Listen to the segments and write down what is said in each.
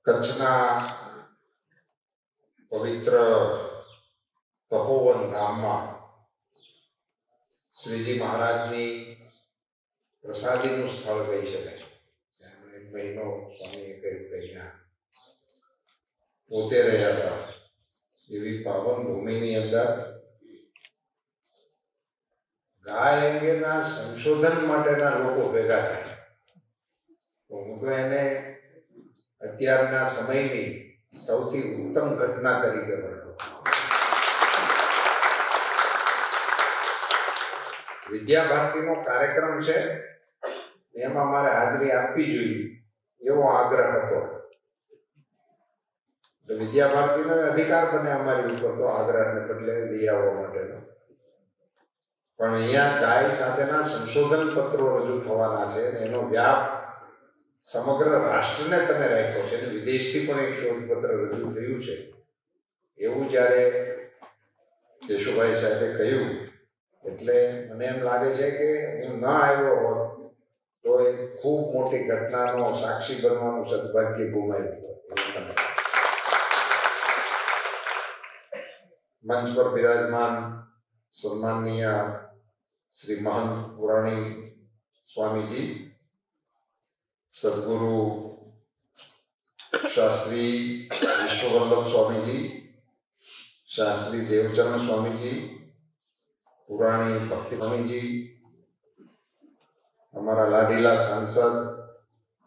કચ્છના પવિત્ર તપોવન ધામમાં શ્રીજી મહારાજની પ્રસાદીનું સ્થળ કહી શકાય. એમણે એક મહિનો સ્વામીએ કહ્યું કે અહીંયા પોતે રહ્યા હતા. એવી પાવન ભૂમિની અંદર ગાય અંગેના સંશોધન માટેના લોકો ભેગા થાય. હું તો એને અત્યારના સમયની સૌથી ઉત્તમ ઘટના તરીકે વર્ણવું. વિદ્યા ભારતીનો કાર્યક્રમ છે, એમાં મારે હાજરી આપવી જોઈએ એવો આગ્રહ હતો. વિદ્યા ભારતીનો અધિકાર બને અમારી ઉપર તો આગ્રહને બદલે લઈ આવવા માટેનો. પણ અહીંયા ગાય સાથેના સંશોધન પત્રો રજૂ થવાના છે અને એનો વ્યાપ સમગ્ર રાષ્ટ્રને તમે રાખ્યો છે અને વિદેશથી પણ એક શોધપત્ર રજૂ થયું છે. એવું જ્યારે કેશુભાઈ સાહેબે કહ્યું એટલે મને એમ લાગે છે કે હું ન આવ્યો હોત તો એક ખૂબ મોટી ઘટનાનો સાક્ષી બનવાનું સદભાગ્ય ગુમાવ્યું હોત. મંચ પર બિરાજમાન સન્માનનીય શ્રી મહંત પુરાણી સ્વામીજી, સદગુરુ શાસ્ત્રી વિશ્વવલ્લભ સ્વામીજી, શાસ્ત્રી દેવચરણ સ્વામીજી, પુરાણી ભક્તિ સ્વામીજી, અમારા લાડીલા સાંસદ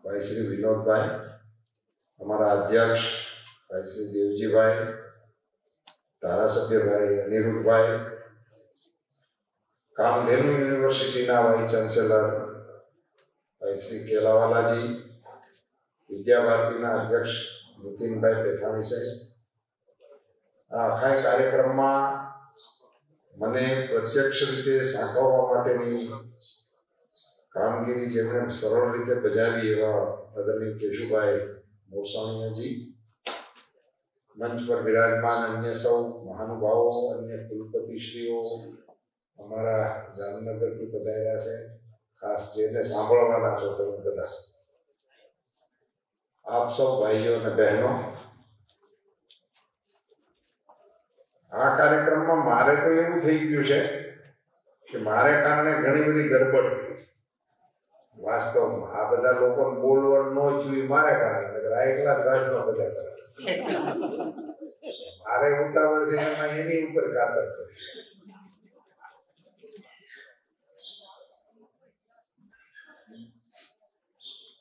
ભાઈ શ્રી વિનોદભાઈ, અમારા અધ્યક્ષ ભાઈ શ્રી દેવજીભાઈ, ધારાસભ્ય ભાઈ અનિરુદ્ધભાઈ, કામધેનુ યુનિવર્સિટીના વાઇસ ચાન્સેલર ભાઈ શ્રી કેલાવાલાજી, વિદ્યા ભારતીના અધ્યક્ષ નીતિનભાઈ પેથાણી સાહેબ, આ આખા કાર્યક્રમમાં મને પ્રત્યક્ષ રીતે સાંકળવા માટેની કામગીરી જેમણે સરળ રીતે બજાવી એવા આદરણીય કેશુભાઈ મોરસાણીયાજી, મંચ પર બિરાજમાન અન્ય સૌ મહાનુભાવો, અન્ય કુલપતિશ્રીઓ, અમારા જામનગરથી પધાર્યા છે, ખાસ જેને સાંભળવાના છો તમે બધા, આપ સૌ ભાઈઓ અને બહેનો, આ કાર્યક્રમમાં મારે તો એવું થઈ ગયું છે કે મારે કારણે ઘણી બધી ગડબડ થઈ. વાસ્તવમાં આ બધા લોકોને બોલવાનું ન થયું મારે કારણે, આ એકલા જ ભાષણો બધા કરે. મારે ઉતાવળ છે એમાં એની ઉપર કાતર કરી.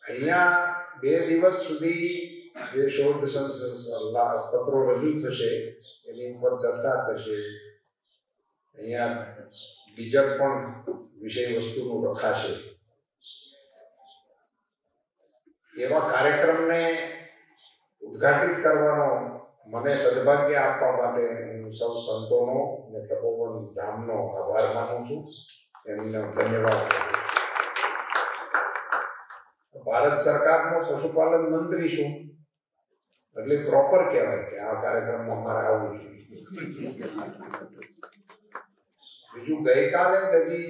અહીંયા 2 દિવસ સુધી જે શોધ પત્રો રજૂ થશે એની ઉપર ચર્ચા થશે. અહીંયા બીજક પણ વિષય વસ્તુનું રખાશે. એવા કાર્યક્રમને ઉદ્ઘાટિત કરવાનો મને સદભાગ્ય આપવા માટે હું સૌ સંતોનો અને તપોવન ધામનો આભાર માનું છું. એમને ધન્યવાદ. ભારત સરકારનો પશુપાલન મંત્રી છું એટલે પ્રોપર કહેવાય કે આ કાર્યક્રમમાં અમારે આવવું જોઈએ. બીજું, ગઈકાલે જ હજી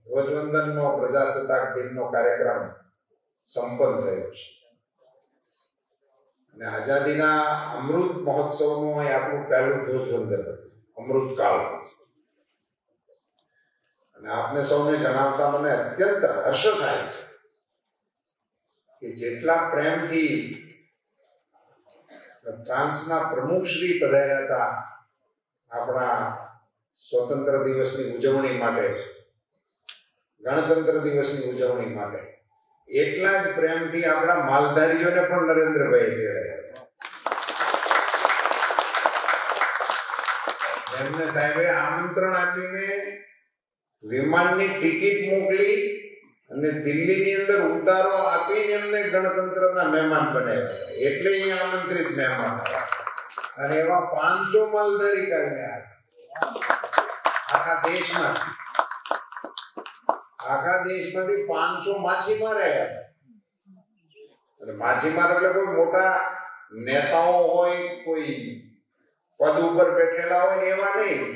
ધ્વજવંદનનો પ્રજાસત્તાક દિનનો કાર્યક્રમ સંપન્ન થયો છે અને આઝાદીના અમૃત મહોત્સવનું એ આપણું પહેલું ધ્વજવંદન હતું, અમૃતકાળ. અને આપને સૌને જણાવતા મને અત્યંત હર્ષ થાય છે કે જેટલા પ્રેમથી ફ્રાન્સના પ્રમુખશ્રી પધાર્યા હતા આપણા સ્વતંત્ર દિવસની ઉજવણી માટે, ગણતંત્ર દિવસની ઉજવણી માટે, એટલા જ પ્રેમથી આપણા માલધારીઓને પણ નરેન્દ્રભાઈ તેડાયા હતા. એમને સાહેબે આમંત્રણ આપીને વિમાનની ટિકિટ મોકલી અને દિલ્હીની અંદર ઉતારો આપીને એમને ગણતંત્રના મહેમાન બનાવ્યા. એટલે અહીંયા આમંત્રિત મહેમાન હતા. અને એવા 500 માલધારી કાઢને આખા દેશમાંથી 500 માછીમાર આવ્યા. અને માછીમાર એટલે કોઈ મોટા નેતાઓ હોય, કોઈ પદ ઉપર બેઠેલા હોય ને એવા નહીં,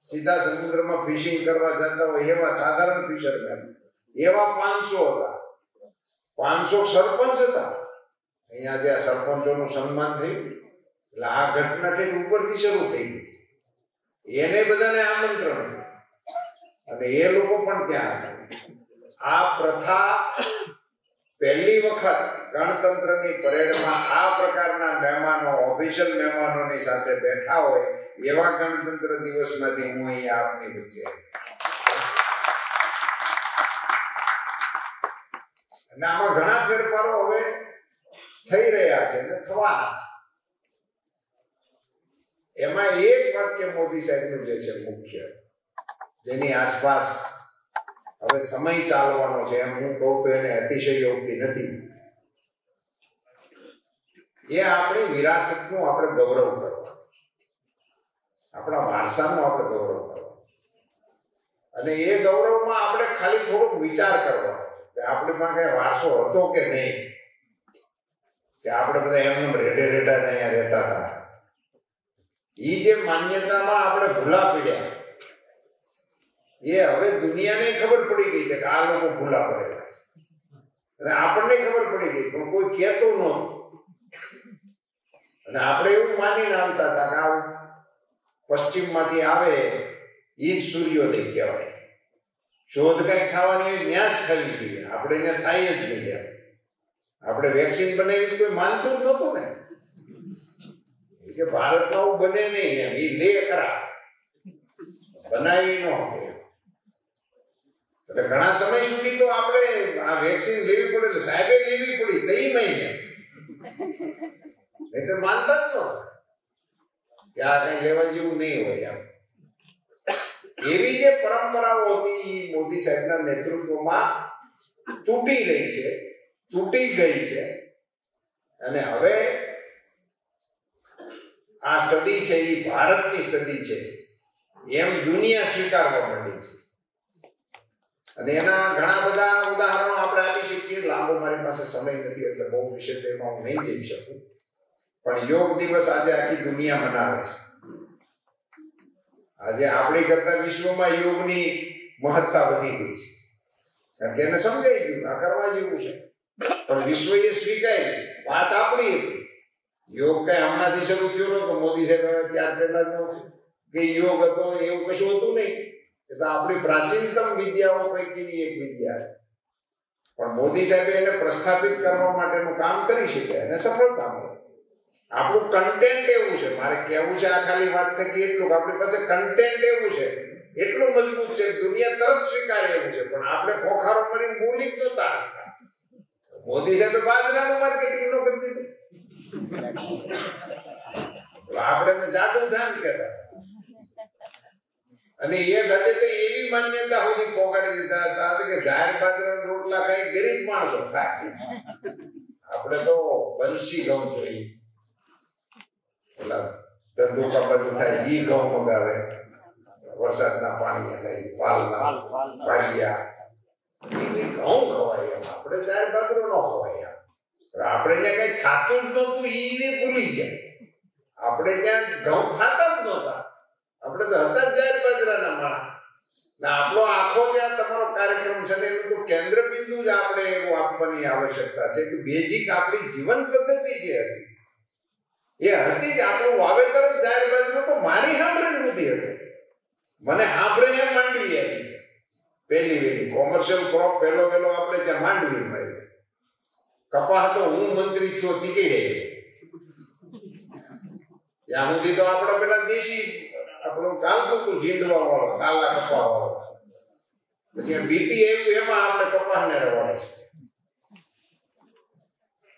સીધા સમુદ્રમાં ફિશિંગ કરવા જતા હોય એવા સાધારણ ફિશરમેન. એવા 500 હતા. 500 સરપંચ હતા, અહીંયા જે સરપંચોનું સન્માન થયું એટલે આ ઘટના ઠેઠ ઉપરથી શરૂ થઈ ગઈ. એને બધાને આમંત્રણ હતું અને એ લોકો પણ ત્યાં હતા. આ પ્રથા પહેલી વખત ગણતંત્રની પરેડમાં આ પ્રકારના મહેમાનો, ઓફિશિયલ મહેમાનોની સાથે બેઠા હોય એવા ગણતંત્ર દિવસમાંથી હું અહીંયા આપની વચ્ચે. અને આમાં ઘણા ફેરફારો હવે થઈ રહ્યા છે અને થવાના છે. એમાં એક વાક્ય મોદી સાહેબનું જે છે મુખ્ય, જેની આસપાસ હવે સમય ચાલવાનો છે, એમ હું કહું તો એને અતિશયોક્તિ નથી. એ આપણી વિરાસતનું આપણે ગૌરવ કરવાનું છે, આપણા વારસાનું આપણે ગૌરવ કરવાનું. અને એ ગૌરવમાં આપણે ખાલી થોડોક વિચાર કરવાનો કે આપણી પાસે વારસો હતો કે નહીં, કે આપણે બધા એમને રેડે રેડા જ અહીંયા રહેતા હતા. એ જે માન્યતામાં આપણે ભૂલા પડ્યા, એ હવે દુનિયાને ખબર પડી ગઈ છે કે આ લોકો ભૂલા પડેલા, અને આપણને ખબર પડી ગઈ પણ કોઈ કહેતું નહોતું. અને આપણે એવું માનીને આવતા હતા કે આ પશ્ચિમમાંથી આવે એ જ સૂર્યોદય કહેવાય. શોધ કંઈક થવાની હોય ત્યાં જ થવી જોઈએ, આપણે ત્યાં થાય જ નહીં. આપણે વેક્સિન બનાવી કોઈ માનતું જ નહોતું ને કે ભારતમાં આવું બને નહીં, એમ એ લે ખરા બનાવી ન હોય. એટલે ઘણા સમય સુધી તો આપણે આ વેક્સિન લેવી પડે, એટલે સાહેબે લેવી પડી તઈ મહિને, નહીં તો માનતા જ નહોતા કે આ કઈ લેવા જેવું નહીં હોય. એમ એવી જે પરંપરાઓ હતી મોદી સાહેબના નેતૃત્વમાં તૂટી રહી છે, તૂટી ગઈ છે. અને હવે આ સદી છે એ ભારતની સદી છે એમ દુનિયા સ્વીકારવા માંડી છે. અને એના ઘણા બધા ઉદાહરણો આપણે આપી શકીએ. લાંબો મારી પાસે સમય નથી એટલે બહુ વિશે તેમાં હું નહીં જઈ શકું. પણ યોગ દિવસ આજે આખી દુનિયા મનાવે છે. આજે આપણી કરતા વિશ્વમાં યોગની મહત્તા વધી ગઈ છે, કારણ કે એને સમજાઈ ગયું આ કરવા જેવું છે. પણ વિશ્વએ સ્વીકાર્યું. વાત આપણી હતી. યોગ કઈ હમણાંથી શરૂ થયો નતો. મોદી સાહેબ ત્યાર પહેલા કે યોગ હતો એવું કશું હતું નહીં. એ તો આપણી પ્રાચીનતમ વિદ્યાઓ પૈકીની એક વિદ્યા હતી. પણ મોદી સાહેબે એને પ્રસ્થાપિત કરવા માટેનું કામ કરી શક્યા અને સફળતા મળી. આપણું કન્ટેન્ટ એવું છે, મારે કહેવું છે આ ખાલી વાત થકી એટલું, આપણી પાસે કન્ટેન્ટ એવું છે, એટલું મજબૂત છે, દુનિયા તરત સ્વીકારે એવું છે. પણ આપણે ખોખારો મારીને બોલી જ નહોતા. મોદી સાહેબે બાજરાનું માર્કેટિંગ ન કરી દીધું. આપણે તો જાડું ધાન કહેતા. અને એ ગતે તો એવી માન્યતા સુધી પહોંચાડી દીધા હતા કે જાહેર બાજરાના રોટલા ખાઈ ગરીબ માણસો ખાય. આપણે તો બંસી ઘઉં જોઈએ, ઓલા ધંધુકા બાજુ થાય ઈ ઘઉં મગાવે, વરસાદના પાણી થાય વાલના વાલિયા ઘઉં ખવાય. એમ આપણે જાહેર બાજરો ન ખવાય. આપણે જ્યાં કઈ થાતું જ નહોતું ઈને ભૂલી ગયા. આપણે ત્યાં ઘઉં થાતા જ નહોતા. આપણે તો હતા જ જાહેર બાજરાના માણસ. ને આપણો આખો જે તમારો કાર્યક્રમ છે ને એનું તો કેન્દ્ર બિંદુ જ આપણે એવું આપવાની આવશ્યકતા છે કે બેઝિક આપણી જીવન પદ્ધતિ જે હતી એ હતી જ. આપણું વાવેતર જ જાહેર બાજરો તો મારી સાંભળેલું નથી હતું. મને સાંભળે એમ માંડવી આવી છે પહેલી વહેલી. કોમર્શિયલ ક્રોપ પહેલો વહેલો આપણે ત્યાં માંડવીમાં આવ્યો. કપાસ તો હું મંત્રી થયો તીકડે ત્યાં સુધી તો આપણે પેલા દેશી આપણું કાલકુકું ઝીંડવા વાળો કાલા કપા વાળો, પછી બીટી આવ્યું એમાં આપણે કપાસને રવાડે છે.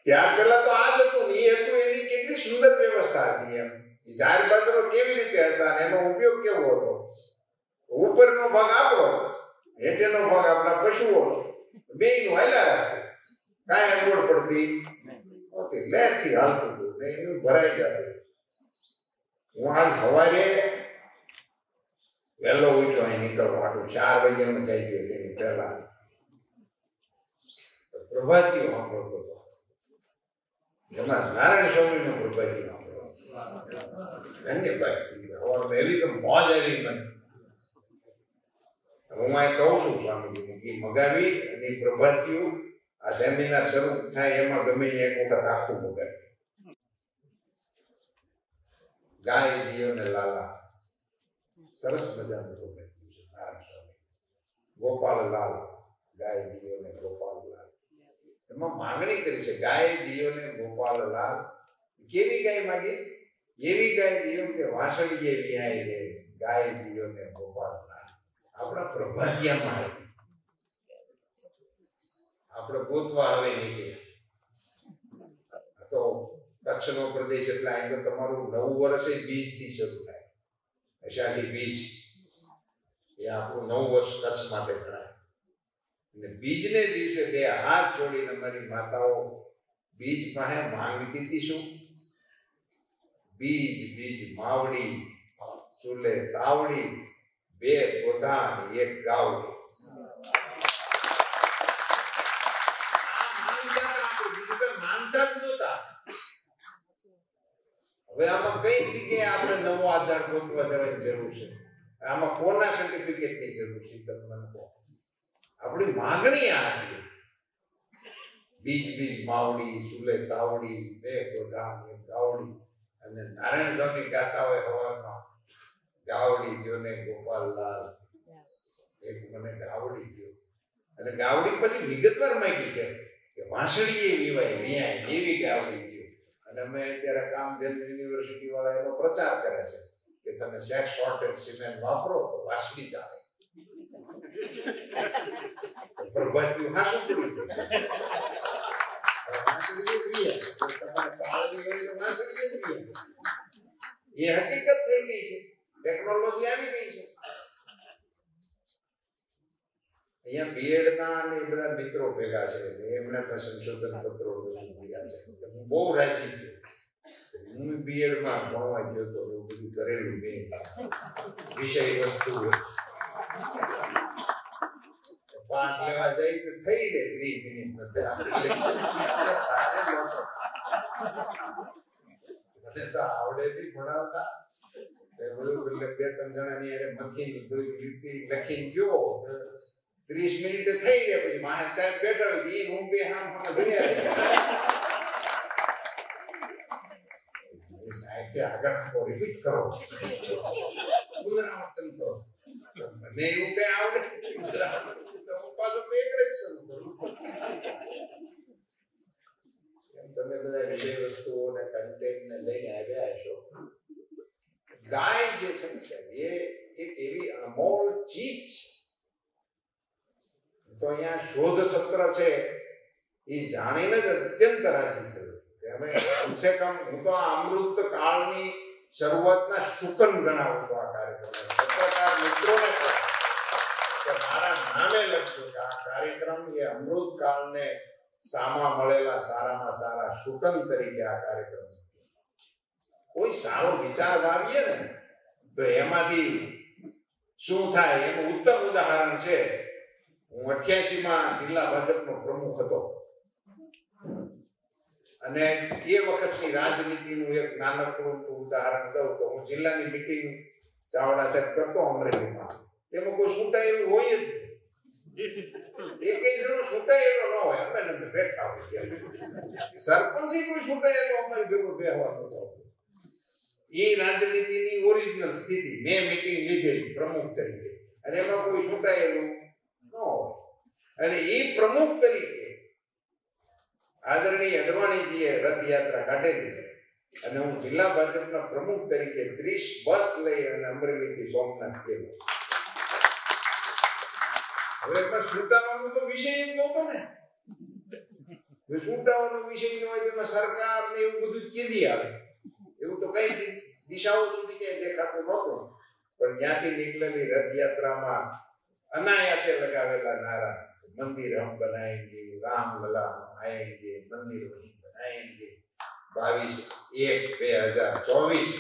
ત્યાર પેલા તો આ જ હતું ને એ હતું. એની કેટલી સુંદર વ્યવસ્થા હતી. એમ જાહેર બાજરો કેવી રીતે હતા અને એનો ઉપયોગ કેવો હતો. ઉપરનો ભાગ આપણો, હેઠેનો ભાગ આપણા પશુઓ, બેયનું હાલ્યા રાખતું. કાંઈ અગવડ પડતી નહોતી. લહેરથી હાલતું હતું ને એનું ભરાઈ જતું. હું આજ સવારે વહેલો ઉઠ્યો અહીં નીકળવા માટે 4 વાગ્યામાં જઈ ગયો. તેની પહેલા પ્રભાતીઓ સાંભળતો હતો. એમાં નારાયણ સ્વામીનો પ્રભાતી સાંભળો. ધન્યવાદ થઈ ગયા. સવારમાં એવી તો મોજ આવી મને. હું અહીં કહું છું સ્વામીજીને કે મગાવી અને પ્રભાતીઓ આ સેમિનાર શરૂ થાય એમાં ગમે એક વખત આખું બગાડ. ગાય દિયો ને લાલા, સરસ મજાનું પ્રોગ્રામ છે નારાયણ સ્વામી. ગોપાલલાલ, ગાય દિયો ને ગોપાલલાલ, એમાં માંગણી કરી છે ગાય દિયો ને ગોપાલલાલ. કેવી ગાય માગે? એવી ગાય દિયો કે વાંસળીએ વ્યાય રે, ગાય દિયો ને ગોપાલલાલ. આપણા પ્રભાતિયામાં હતી, આપણે ગોતવા આવે નીકળ્યા. તો કચ્છનો પ્રદેશ એટલે અહીં તો તમારું નવું વર્ષ એ બીજથી શરૂ થાય. અષાઢી બીજ એ આપણું નવું વર્ષ કચ્છ માટે ગણાય. અને બીજને દિવસે બે હાથ જોડીને અમારી માતાઓ બીજ પાસે માંગતી હતી શું? બીજ બીજ માવડી, ચૂલે તાવડી, બે ગોધા એક ગાવડી. હવે આમાં કઈ જગ્યાએ આપણે નવો આધાર ગોતવા જવાની જરૂર છે? આમાં કોના સર્ટિફિકેટની જરૂર છે? તમને કહો. આપણી માંગણી આ હતી, બીજ બીજ માવડી, ચૂલે તાવડી, બે ગોધા એક ગાવડી. અને નારાયણ સ્વામી ગાતા હોય હવારમાં, ગાવડી દ્યો ને ગોપાલલાલ, એક મને ગાવડી દ્યો. અને ગાવડી પછી વિગતવાર માંગી છે કે વાંસળીએ વિવાય વ્યાય એવી ગાવડી દ્યો. અને અમે અત્યારે કામધેનુ યુનિવર્સિટી વાળા એનો પ્રચાર કરે છે કે તમે સેક્સ શોર્ટેડ સિમેન્ટ વાપરો તો વાંસળી ચાલે. પ્રભાતિયું હાશું પડી વાંસળી જ વ્યાય, તમારે પાળની હોય તો વાંસળી જ વ્યાય. એ હકીકત થઈ ગઈ છે, ટેકનોલોજી આવી ગઈ છે. અહીંયા બીએડના અને એ બધા મિત્રો ભેગા છે, એમણે પણ સંશોધન પત્રો રજૂ કર્યા છે. હું બહુ રાજી છું. હું બીએડમાં ભણવા ગયો તો એવું બધું કરેલું મેં, વિષય વસ્તુ 5 લેવા જાય તો થઈ રહે 30 મિનિટ નથી આપણી લેક્ચર. મને તો આવડે બી ભણાવતા એ બધું. એટલે 2-3 જણાની અરે મથી લખીને ગયો 30 મિનિટે થઈ રહે. પછી માહે સાહેબ બેઠા હોય એ હું બે હામ ભણ્યા સાહેબ કે આગળ આપો, રિપીટ કરો, પુનરાવર્તન કરો. મને એવું કઈ આવડે પાછું એકડે જ શરૂ કરું. એમ તમે બધા વિષય વસ્તુઓ ને કન્ટેન્ટ ને લઈને આવ્યા હશો. ગાય જે છે ને સાહેબ એ એક એવી અનમોલ ચીજ છે. તો અહીંયા શોધ સત્ર છે એ જાણીને જ અત્યંત રાજી થયું કે અમે કમસે કમ, હું તો આ અમૃત કાળની શરૂઆતના શુકન ગણાવું છું આ કાર્યક્રમ. પત્રકાર મિત્રોને કે મારા નામે લખજો કે આ કાર્યક્રમ એ અમૃત કાળને સામા મળેલા સારામાં સારા શુકન તરીકે આ કાર્યક્રમ. કોઈ સારો વિચાર વાવીએ ને તો એમાંથી શું થાય એનું ઉત્તમ ઉદાહરણ છે. હું 88માં જિલ્લા ભાજપનો પ્રમુખ હતો અને એ વખતની રાજનીતિનું એક નાનકડું ઉદાહરણ દઉં તો હું જિલ્લાની મીટિંગ ચાવડા સાહેબ કરતો અમરેલીમાં. એમાં કોઈ છૂટાયેલું હોય જ નહીં, એકેય જણો છૂટાયેલો ન હોય. અમે બેઠા હોય, સરપંચ કોઈ છૂટાયેલો અમારી ભેગો બેહવાનો હતો. એ રાજનીતિની ઓરિજિનલ સ્થિતિ. મેં મીટિંગ લીધેલી પ્રમુખ તરીકે અને એમાં કોઈ છૂટાયેલું ન હોય. અને એ પ્રમુખ તરીકે આદરણીય અડવાણીજીએ રથયાત્રા કાઢેલી અને હું જિલ્લા ભાજપના પ્રમુખ તરીકે 30 બસ લઈ અને અમરેલીથી સોમનાથ ગયેલો. હવે એમાં છૂટાવાનો તો વિષય જ નહોતો ને. છૂટાવાનો વિષય ન હોય તેમાં સરકાર ને એવું બધું કીધી આવે, એવું તો કઈ દિશાઓ સુધી ક્યાંય દેખાતું નહોતું. પણ ત્યાંથી નીકળેલી રથયાત્રામાં અનાયાસે લગાવેલા નારા, મંદિર હમ બનાએંગે, રામ લલા આएंगे, મંદિર વहीं બનાएंगे, 22/1/2024.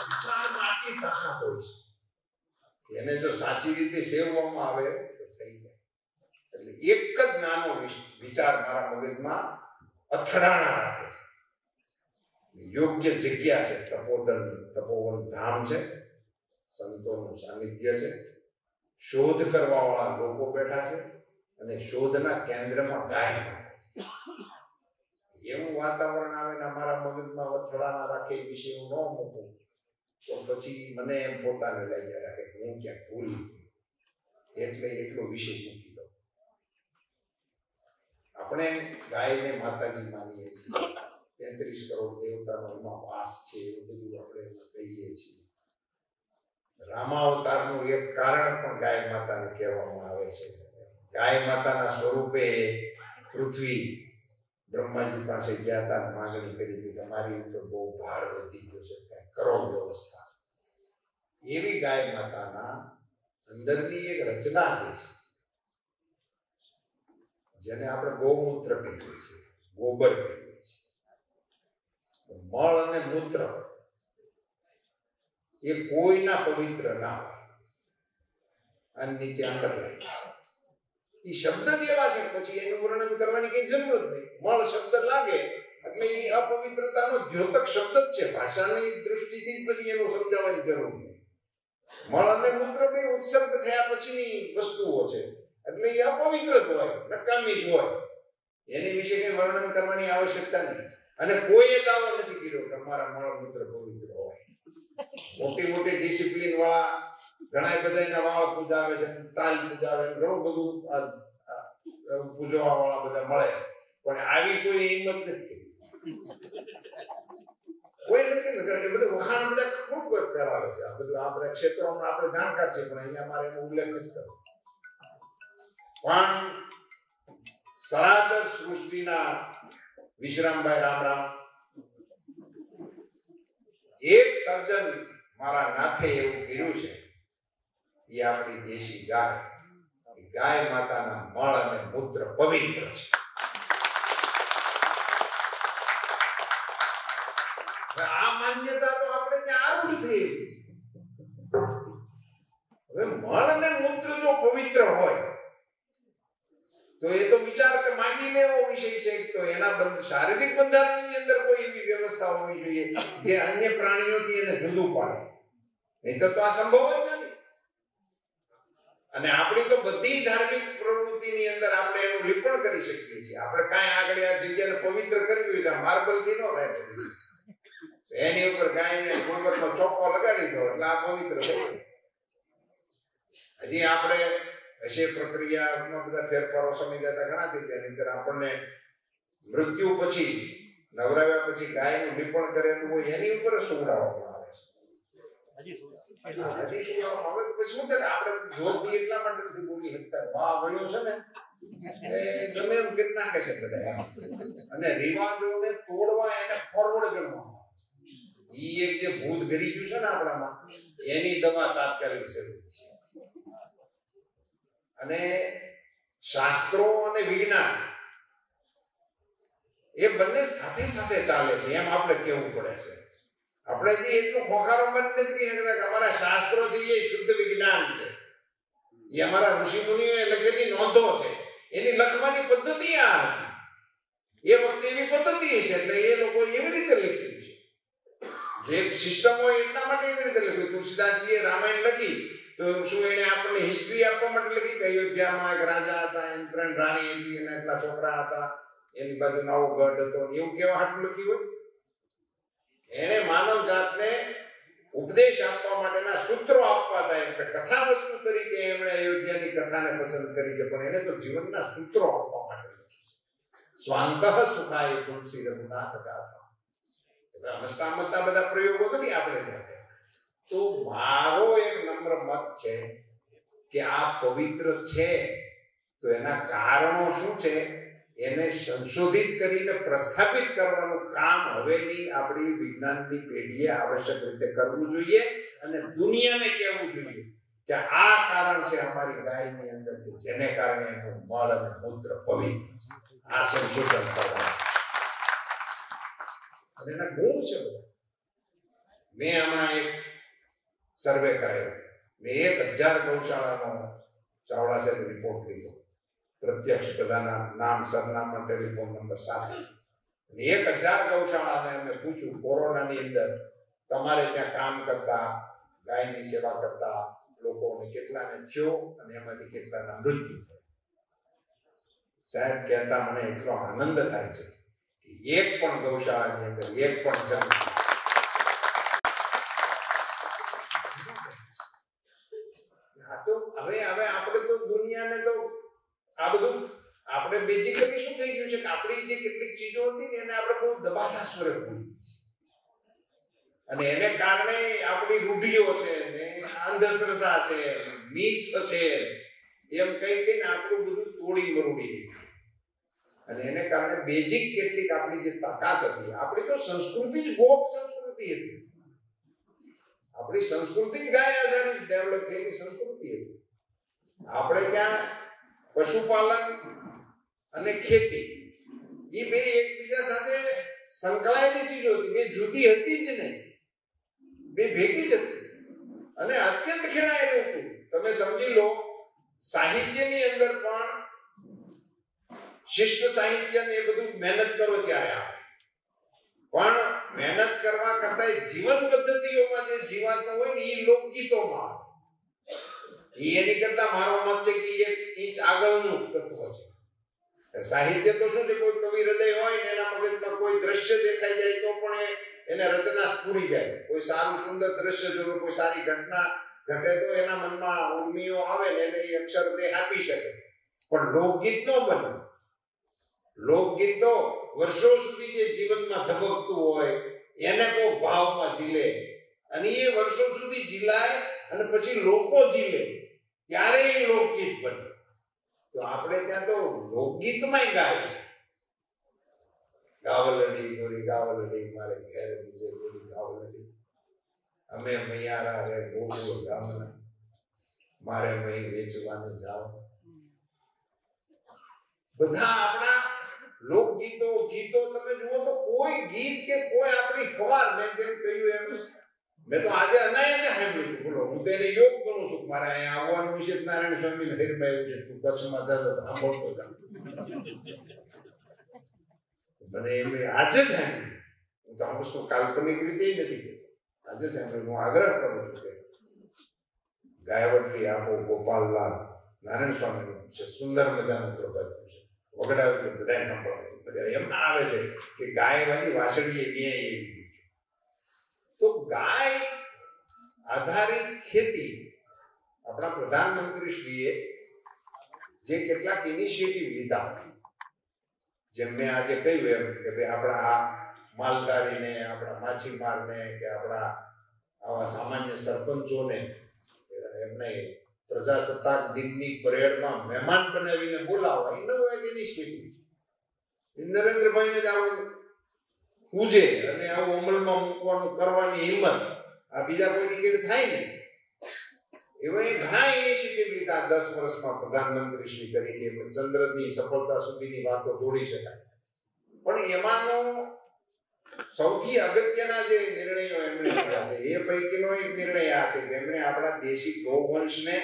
વિચારમાં આટલી તાકાત હોય છે, એને જો સાચી રીતે સેવવામાં આવે તો થઈ જાય. એટલે એક જ નાનો વિચાર મારા મગજમાં અથડાણા રાખે છે. યોગ્ય જગ્યા છે, તપોવન ધામ છે, સંતોનું સાનિધ્ય છે, શોધ કરવા વાળા લોકો બેઠા છે અને શોધના કેન્દ્રમાં ગાય માતા છે. એવું વાતાવરણ આવે ને અમારા મગજમાં વથડાના રાખે એ વિશે હું ન મૂકું તો પછી મને એમ પોતાને લાગ્યા રાખે હું ક્યાંક ભૂલી એટલે એટલો વિષય મૂકી દઉં. આપણે ગાયને માતાજી માનીએ છીએ, 33 કરોડ દેવતાનો એમાં વાસ છે એવું બધું આપણે કહીએ છીએ. રામાવતારનું એક કારણ પણ ગાય માતાને કહેવામાં આવે છે. ગાય માતાના સ્વરૂપે પૃથ્વી બ્રહ્માજી પાસે ગયા હતા, માંગણી કરી હતી કે મારી ઉપર બહુ ભાર વધી ગયો છે, કંઈક કરો વ્યવસ્થા. એવી ગાય માતાના અંદરની એક રચના જે છે, જેને આપણે ગૌમૂત્ર કહીએ છીએ, ગોબર કહીએ છીએ, મળ અને મૂત્ર એ કોઈના પવિત્ર ના હોય. અને નીચે અંડરલાઈન એ શબ્દ જ એવા છે, પછી એનું વર્ણન કરવાની કઈ જરૂર જ નહીં. મળ શબ્દ લાગે એટલે એ અપવિત્રતાનો દ્યોતક શબ્દ જ છે. ભાષાની દૃષ્ટિથી પછી એનું સમજાવવાની જરૂર નહીં. મળ અને મૂત્ર બે ઉત્સર્ગ થયા પછીની વસ્તુઓ છે એટલે એ અપવિત્ર જ હોય, નકામી જ હોય. એની વિશે કઈ વર્ણન કરવાની આવશ્યકતા નહીં. અને કોઈએ દાવો નથી કર્યો કે અમારા મળ મૂત્ર પવિત્ર હોય. મોટી મોટી ડિસિપ્લિન વાળા ઘણા બધા એના વાળ પૂજાવે છે, ટાલ પૂજાવે, ઘણું બધું પૂજવા વાળા બધા મળે છે, પણ આવી કોઈ હિંમત નથી કરી. કોઈ નથી કરી, કારણ કે બધું વખાણ બધા ખૂબ કરાવે છે. આ બધા ક્ષેત્રોમાં આપણે જાણકાર છે, પણ અહીંયા મારે એનો ઉલ્લેખ નથી કરવો. પણ સરાચર સૃષ્ટિના વિશ્રામભાઈ રામ એક સર્જન મારા નાથે એવું કર્યું છે, એ આપણી દેશી ગાય. ગાય માતાના મળ અને મૂત્ર પવિત્ર છે. આ માન્યતા તો આપણે ત્યાં આરૂઢ થઈ. હવે મળ અને મૂત્ર જો પવિત્ર હોય તો એ તો વિચાર કે માંગી લેવો વિષય છે. તો એના શારીરિક બંધારણની અંદર કોઈ એવી વ્યવસ્થા હોવી જોઈએ જે અન્ય પ્રાણીઓથી એને જુદું પાડે. નહીંતર તો આ સંભવ જ નથી. અને આપણી તો બધી ધાર્મિક પ્રવૃત્તિની અંદર આપણે એનું લીપણ કરી શકીએ છીએ. આપણે કાંઈ આગળ આ જગ્યાને પવિત્ર કરવી હોય તો માર્બલથી ન થાય. એની ઉપર ગાયને ગોબરનો ચોખ્ખો લગાડી દો એટલે આ પવિત્ર થઈ જાય. હજી આપણે હશે પ્રક્રિયામાં બધા ફેરફારો સમય જતા ઘણા થઈ જાય. નહીંતર આપણને મૃત્યુ પછી નવરાવ્યા પછી ગાયનું લીપણ કરેલું હોય એની ઉપર સુવડાવવામાં આવે છે. હજી સુવડાવવામાં આવે તો પછી શું થાય? આપણે જોરથી એટલા માટે નથી બોલી શકતા. વાહ વળ્યો છે ને એ ગમે એમ કરી નાખે છે બધા. અને રિવાજોને તોડવા એને ફોરવર્ડ ગણવામાં. ઈ એક જે ભૂત ગરી ગયું છે ને આપણામાં, એની દવા તાત્કાલિક જરૂરી છે. અને શાસ્ત્રો અને વિજ્ઞાન એ બંને સાથે સાથે ચાલે છે એમ આપણે કહેવું પડે છે. આપણે જે એટલું ખોખારો બંને નથી કહી શકતા કે અમારા શાસ્ત્રો છે એ શુદ્ધ વિજ્ઞાન છે, એ અમારા ઋષિ મુનિઓએ લખેલી નોંધો છે. એની લખવાની પદ્ધતિ આ હતી. એ વખતે એવી પદ્ધતિ છે એટલે એ લોકો એવી રીતે લખી છે. જે સિસ્ટમ હોય એટલા માટે એવી રીતે લખ્યું. તુલસીદાસજીએ રામાયણ લખી તો શું એને આપણને હિસ્ટ્રી આપવા માટે લખી કે અયોધ્યામાં એક રાજા હતા, એમ 3 રાણી હતી અને એટલા છોકરા હતા, એની બાજુ નવો ગઢ હતો, એવું કેવા હાટું લખ્યું હોય? એને માનવ જાતને ઉપદેશ આપવા માટેના સૂત્રો આપવા હતા. એટલે કથા વસ્તુ તરીકે એમણે અયોધ્યાની કથાને પસંદ કરી છે, પણ એને તો જીવનના સૂત્રો આપવા માટે લખી છે. સ્વાંતઃ સુખાય તુલસી રઘુનાથ ગાથા. મસ્તા બધા પ્રયોગો નથી આપણે ત્યાં. તો મારો એક નમ્ર મત છે કે આ પવિત્ર છે તો એના કારણો શું છે એને સંશોધિત કરીને પ્રસ્થાપિત કરવાનું કામ હવેની આપણી વિજ્ઞાનની પેઢીએ આવશ્યક રીતે કરવું જોઈએ. અને દુનિયાને કહેવું જોઈએ કે આ કારણ છે અમારી ગાયની અંદર કે જેને કારણે એનું મળ અને મૂત્ર પવિત્ર છે. આ સંશોધન કરવાનું અને એના ગુણ છે બધા. મેં હમણાં એક સર્વે કરાયો. મેં 1000 ગૌશાળાનો ચાવડા સાહેબ રિપોર્ટ લીધો, પ્રત્યક્ષ બધાના નામ, સરનામા, ટેલિફોન નંબર સાથે. 1000 ગૌશાળાને અમે પૂછ્યું કોરોનાની અંદર તમારે ત્યાં કામ કરતા, ગાયની સેવા કરતા લોકોને કેટલાને થયો અને એમાંથી કેટલાના મૃત્યુ થયા. સાહેબ કહેતા મને એટલો આનંદ થાય છે કે એક પણ ગૌશાળાની અંદર એક પણ જન તો હવે આપણે તો દુનિયાને તો આ બધું આપણે બેઝિકલી શું થઈ ગયું છે કે આપણી જે કેટલીક ચીજો હતી ને એને આપણે બહુ દબાતા સ્વરે ભૂલી છે અને એને કારણે આપણી રૂઢિઓ છે ને અંધશ્રદ્ધા છે, મિથ છે, એમ કહીને આપણું બધું તોડી મરોડી દીધું અને એને કારણે બેઝિક કેટલીક આપણી જે તાકાત હતી, આપણી તો સંસ્કૃતિ જ ગોપ સંસ્કૃતિ હતી. આપણી સંસ્કૃતિ જ ગાય આધારિત ડેવલપ થયેલી સંસ્કૃતિ હતી. આપણે ત્યાં પશુપાલન અને ખેતી એ બે એકબીજા સાથે સંકળાયેલી ચીજો હતી. બે જુદી હતી જ નહીં, બે ભેગી જ હતી અને અત્યંત ખેડાયેલું હતું. તમે સમજી લો, સાહિત્યની અંદર પણ શિષ્ટ સાહિત્ય ને એ બધું મહેનત કરો ત્યારે આવે, પણ મહેનત કરવા કરતા જીવન પદ્ધતિઓમાં જે જીવાતું હોય ને એ લોકગીતોમાં એની કરતા મારો મત છે કે એક ઇંચ આગળનું તત્વ છે. સાહિત્ય તો શું છે, કોઈ કવિ હૃદય હોય ને એના મગજમાં કોઈ દ્રશ્ય દેખાઈ જાય તો પણ એને રચના સ્ફુરી જાય. કોઈ સારું સુંદર દ્રશ્ય જોયું, કોઈ સારી ઘટના ઘટે તો એના મનમાં ઉર્મિઓ આવે ને એને એ અક્ષર દેહ આપી શકે. પણ લોકગીત નો બને. લોકગીત તો વર્ષો સુધી જે જીવનમાં ધબકતું હોય એને કોઈ ભાવમાં ઝીલે અને એ વર્ષો સુધી ઝીલાય અને પછી લોકો ઝીલે ત્યારે એ લોકગીત બને. તો આપણે ત્યાં તો લોકગીતમાં ગાય છે, ગાવલડી ગોરી ગાવલડી મારે ઘેર બીજે ગોરી ગાવલડી, અમે મૈયારા રે ગોગો ગામના મારે મહી વેચવાને જાઓ. બધા આપણા લોકગીતો ગીતો તમે જુઓ તો કોઈ ગીત કે કોઈ આપણી ખવાર, મેં જેમ કહ્યું એમ મેં તો આજે અનાયાસે સાંભળ્યું. બોલો, હું તો એને યોગ ગણું છું. મારે અહીંયા આવવાનું વિશે નારાયણ સ્વામી લહેરમાં આવ્યું છે, તું કચ્છમાં જાવ તો સાંભળતો જા. મને એમને આજે જ સાંભળ્યું. હું તો આ વસ્તુ કાલ્પનિક રીતે નથી કહેતો, આજે સાંભળ્યું. હું આગ્રહ કરું છું કે ગાયવટલી આપો ગોપાલલાલ નારાયણ સ્વામીનું છે, સુંદર મજાનું પ્રભાત છે, વગડાવ્યું બધાને સાંભળવાનું. એમાં આવે છે કે ગાય વાળી વાસળીએ ન્યાય એવી. તો ગાય આધારિત ખેતી આપણા પ્રધાનમંત્રીશ્રીએ જે કેટલાક ઇનિશિયેટિવ લીધા, જેમ મેં આજે કહ્યું એમ કે ભાઈ આપણા આ માલધારીને, આપણા માછીમારને કે આપણા આવા સામાન્ય સરપંચોને એમને પ્રજાસત્તાક દિનની પરેડમાં મહેમાન બનાવીને બોલાવવા, એ નવો એક ઇનિશિયેટિવ છે. નરેન્દ્રભાઈને જ આવું પૂજે અને આવું અમલમાં મૂકવાનું કરવાની હિંમત આ બીજા કોઈની કીડ થાય નહીં. એવા ઘણા ઇનિશિયેટિવ લીધા 10 વર્ષમાં પ્રધાનમંત્રી શ્રી તરીકે. ચંદ્રની સફળતા સુધીની વાતો જોડી શકાય, પણ એમાંનો સૌથી અગત્યના જે નિર્ણયો એમણે લીધા છે એ પૈકીનો એક નિર્ણય આ છે કે એમણે આપણા દેશી ગૌવંશને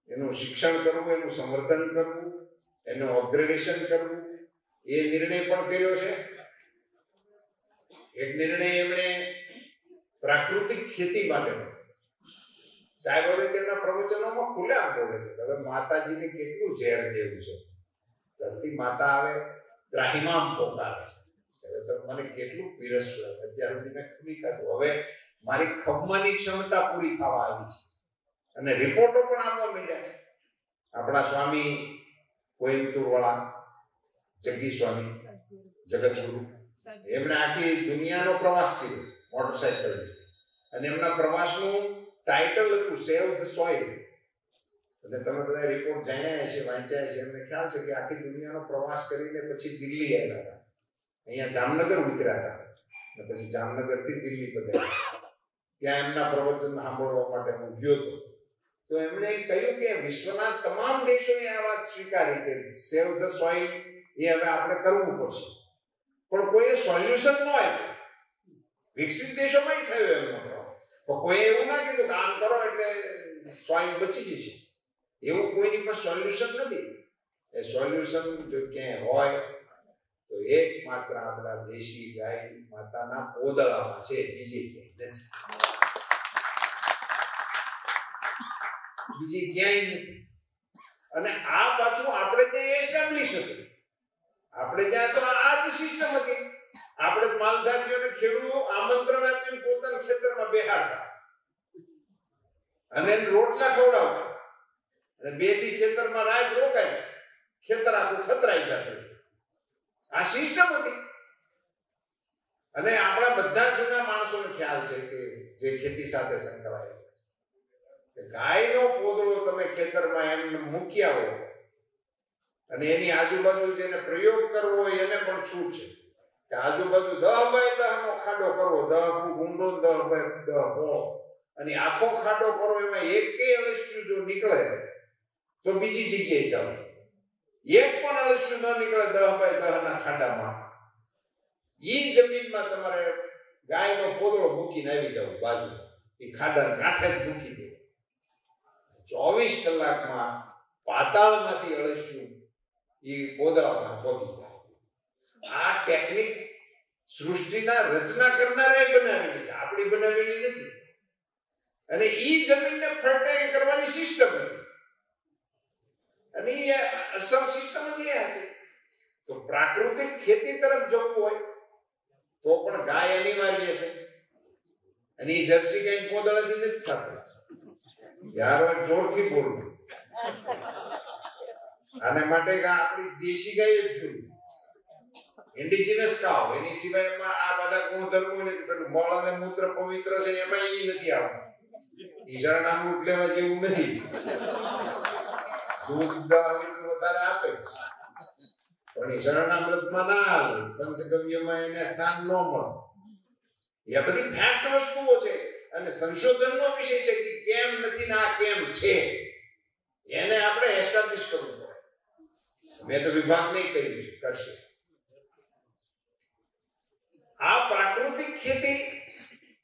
એનું શિક્ષણ કરવું, એનું સંવર્ધન કરવું, એનું અપગ્રેડેશન કરવું, એ નિર્ણય પણ કર્યો છે. એક નિર્ણય એમણે પ્રાકૃતિક ખેતી માટેનો. સાહેબ હવે તેમના પ્રવચનોમાં ખુલ્લેઆમ બોલે છે કે હવે માતાજીને કેટલું ઝેર દેવું છે. ધરતી માતા આવે ત્રાહિમામ પોકારે છે, હવે તમે મને કેટલું પીરસશો. અત્યાર સુધી મેં ખમી ખાધું, હવે મારી ખમવાની ક્ષમતા પૂરી થવા આવી છે અને રિપોર્ટો પણ આવવા માંડ્યા છે. આપણા સ્વામી કોઈમ્બતુર વાળા જગ્ગી સ્વામી જગતગુરુ, એમણે આખી દુનિયાનો પ્રવાસ કર્યો મોટરસાઇકલ અને એમના પ્રવાસનું ટાઇટલ હતું સેવ ધ સોઇલ. અને તમે બધા રિપોર્ટ જાણ્યા છે, વાંચ્યા છે, એમને ખ્યાલ છે કે આખી દુનિયાનો પ્રવાસ કરીને પછી દિલ્હી આવ્યા હતા. અહીંયા જામનગર ઉતર્યા હતા અને પછી જામનગરથી દિલ્હી પધાર્યા. ત્યાં એમના પ્રવચન સાંભળવા માટે હું ગયો હતો. તો એમણે કહ્યું કે વિશ્વના તમામ દેશોએ આ વાત સ્વીકારી કે સેવ ધ સોઇલ એ હવે આપણે કરવું પડશે, પણ કોઈએ સોલ્યુશન ન આપ્યું. વિકસિત દેશોમાં થયું એમનો પ્રભાવ, પણ કોઈએ એવું ના કીધું કે આમ કરો એટલે સોઇલ બચી જશે. એવું કોઈની પણ સોલ્યુશન નથી. એ સોલ્યુશન જો ક્યાંય હોય તો એકમાત્ર આપણા દેશી ગાય માતાના પોદળામાં છે, બીજે ક્યાંય નથી. બીજી ક્યાંય નથી. અને આ પાછું આપણે ત્યાં એસ્ટાબ્લિશ હતું. આપણે ત્યાં તો આ જ સિસ્ટમ હતી. આપણે માલધારીઓને ખેડૂતો આમંત્રણ આપીને પોતાના ખેતરમાં બેહાડતા અને રોટલા ખવડાવતા અને 2 દી ખેતરમાં રાત રોકાય, ખેતર આખું ખતરાઈ જતું. આ સિસ્ટમ હતી. અને આપણા બધા જૂના માણસોને ખ્યાલ છે કે જે ખેતી સાથે સંકળાયેલા છે, ગાયનો પોદળો તમે ખેતરમાં એમને મૂકી આવો અને એની આજુબાજુ જેને પ્રયોગ કરવો હોય એને પણ છૂટ છે કે આજુબાજુ 10 બાય 10 નો ખાડો કરવો, 10 ફૂટ ઊંડો, 10 બાય 10 પહોળો, અને આખો ખાડો કરો, એમાં એકેય અળસિયું જો નીકળે તો બીજી જગ્યાએ જાવ. એક પણ અળસિયું ન નીકળે 10 બાય 10 ના ખાડામાં, ઈ જમીનમાં તમારે ગાયનો પોદળો મૂકીને આવી જવું બાજુ, એ ખાડાના કાંઠે જ મૂકી દેવું. 24 કલાકમાં પાતાળમાંથી અળસિયું એ પોદળામાં પગી જાય. આ ટેકનિક સૃષ્ટિના રચના કરનારાએ બનાવેલી છે, આપણી બનાવેલી નથી. અને ઈ જમીનને ફર્ટાઇલ કરવાની સિસ્ટમ હતી. અને એ અસલ સિસ્ટમ જ એ હતી. તો પ્રાકૃતિક ખેતી તરફ જવું હોય તો પણ ગાય અનિવાર્ય છે. અને એ જર્સી ગાય પોદળાથી નથી થતું. યાર જોરથી બોલવું. આને માટે આપણી દેશી ગાય જ જોઈએ, ઇન્ડિજિનસ કાવ. એની સિવાયમાં આ બધા ગુણધર્મો નથી. પેલું મળ અને મૂત્ર પવિત્ર છે એમાં એ નથી આવતું. ઈશાળાનું લેવા જેવું નથી. દૂધ 10 લીટર વધારે આપે પણ ઈશાળામૃતમાં ના આવે, પંચગવ્યમાં એને સ્થાન ન મળે. એ બધી ફેક્ટ વસ્તુઓ છે અને સંશોધનનો વિષય છે કે કેમ નથી ને આ કેમ છે, એને આપણે એસ્ટાબ્લિશ કરવું પડે. મેં તો વિભાગને કહ્યું છે કરશે. આ પ્રાકૃતિક ખેતી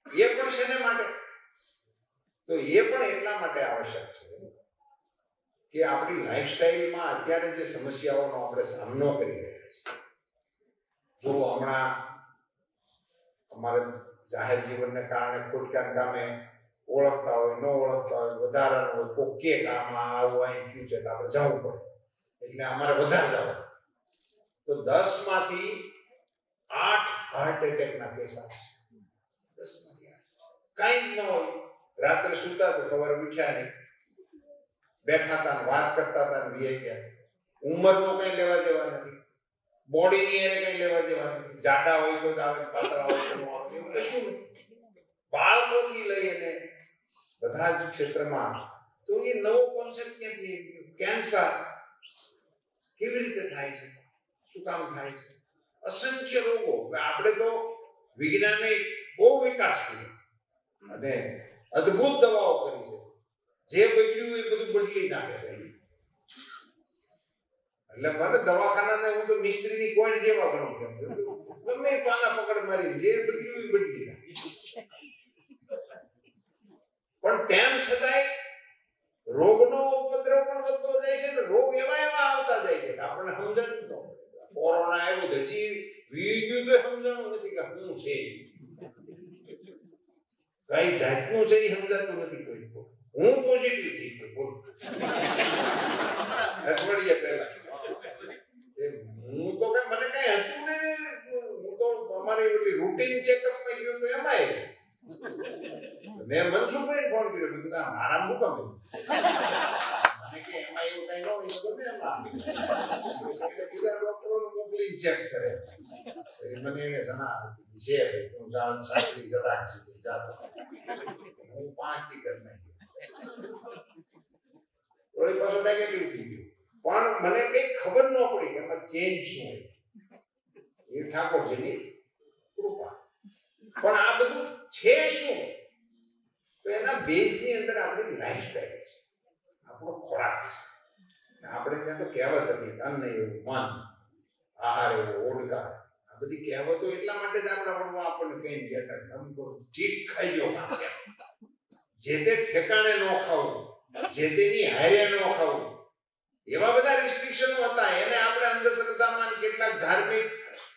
એ પણ શેને માટે? તો એ પણ એટલા માટે આવશ્યક છે કે આપણી લાઈફસ્ટાઈલમાં અત્યારે જે સમસ્યાઓનો આપણે સામનો કરી રહ્યા છીએ. જો હમણાં અમારે જાહેર જીવનને કારણે ખોટકાન કામે ઓળખતા હોય, ન ઓળખતા હોય, વધારાનું હોય, કોઈ કે આમાં આવું અહીં થયું છે એટલે આપણે જવું પડે, એટલે અમારે વધારે જવું. તો 10 માંથી 8 હાર્ટ એટેકના કેસ આવશે. 10 માંથી 8. કઈ જ ન હોય, રાત્રે સુતા તો સવારે ઉઠ્યા નહીં, બેઠા હતા વાત કરતા હતા ને ગયા. ઉંમરનું કઈ લેવા દેવા નથી, બોડીની એને કઈ લેવા દેવા નથી. જાડા હોય તો જ આવે, પાતળા હોય તો આવે, એવું કશું નથી. બાળકોથી લઈને બધા જ ક્ષેત્રમાં. તો એ નવો કોન્સેપ્ટ ક્યાંથી? કેન્સર કેવી રીતે થાય છે, શું કામ થાય છે, અસંખ્ય રોગો. આપણે તો વિજ્ઞાને બહુ વિકાસ કર્યો અને અદ્ભુત દવાઓ કરી છે. જે બદલ્યું એ બધું બદલી નાખે છે. એટલે મને દવાખાનાને હું તો મિસ્ત્રીની કોઈન જેવા ગણું છું. ગમે પાના પકડ મારી, જે બદલ્યું એ બદલી નાખે. પણ તેમ છતાંય રોગનો ઉપદ્રવ પણ વધતો જાય છે ને રોગ એવા આવતા જાય છે આપણને સમજણ જ ન પડે. કોરોના આવ્યો હજી વીજું તો સમજણું નથી કે શું છે, કઈ જાતનું છે એ સમજાતું નથી કોઈ. હું પોઝિટિવ થઈ ગયો બોલ અઠવાડિયા પહેલા. હું તો કઈ મને કઈ હતું નહીં. હું તો અમારી ઓલી રૂટીન ચેકઅપમાં ગયો તો એમાં મેં મનસુખભાઈને ફોન કર્યો. મેં કીધું મારા મુકમ કે એમાં એવું કઈ ન હોય તો ગમે એમાં બીજા ડોક્ટરોને મોકલીને ચેક કરે. મને એને સલાહ આપી છે ભાઈ તું જાણ સાચી રાખજે જાતો. હું 5 થી કરી નાખ્યો. થોડી પાછો નેગેટિવ થઈ ગયો. પણ મને કઈ ખબર ન પડી કે એમાં ચેન્જ શું હોય. એ ઠાકોરજીની કૃપા. પણ આ બધું છે શું? તો એના બેઝની અંદર આપણી લાઈફસ્ટાઈલ છે, આપણો ખોરાક છે. આપણે ત્યાં તો કહેવત હતી અન્ન એવું મન, આહાર એવો ઓડકાર. આ બધી કહેવતો એટલા માટે જ આપણા આપણને કઈ કહેતા ઠીક ખાઈ ગયો. જે તે ઠેકાણે ન ખાવું, જે તેની હારે ન ખાવું, એવા બધા રિસ્ટ્રિક્શનો હતા. એને આપણે અંધશ્રદ્ધામાં કેટલાક ધાર્મિક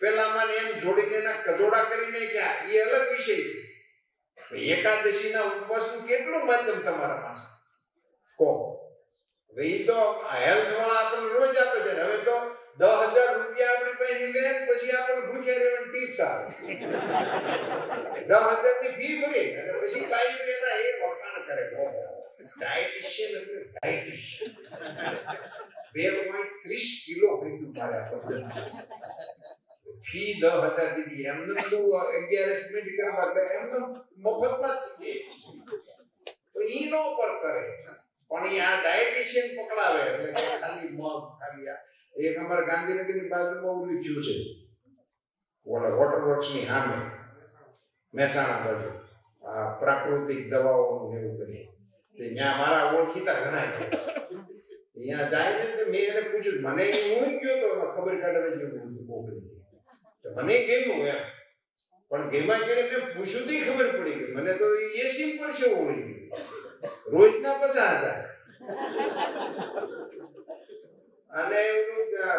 પેલામાં એમ જોડીને એના કજોડા કરીને ગયા, એ અલગ વિષય છે. એકાદશીના ઉપવાસનું કેટલું માધ્યમ તમારા પાસે? કહો. હવે એ તો હેલ્થ વાળા આપણને રોજ આપે છે ને. હવે તો 10,000 રૂપિયા આપણી પાસે લે પછી આપણને ભૂખ્યા રહેવાની ટિપ્સ આપે. 10,000 ની ફી ભરી અને પછી કાંઈ એના એ વખાણ કરે. ડાયટિશિયન એટલે ડાયટિશિયન 2.30 કિલો ઘટ્યું મારે આપણને ફી 10,000 દીધી. એમને તો 11 મેડિકલ માટે એમને મફતમાં થઈ જાય તો ઈ નો પર કરે. પણ એ આ ડાયટિશિયન પકડાવે એટલે ખાલી મગ ખાલી એક અમારા ગાંધીનગરની બાજુમાં ઓલું થયું છે ઓલા વોટર વર્ક્સની સામે મહેસાણા બાજુ આ પ્રાકૃતિક દવાઓનું એવું કરી ત્યાં મારા ઓળખીતા ઘણા ત્યાં જાય ને મેં એને પૂછ્યું. મને હું ગયો તો ખબર કાઢવા જેવું મોકલી મને ગમ્યું એમ. પણ ગેમાં ગઈને મેં પૂછ્યું તો ખબર પડી ગઈ મને તો એ સિમ્પલ છે ઓળી ગયું રોજના 50,000 અને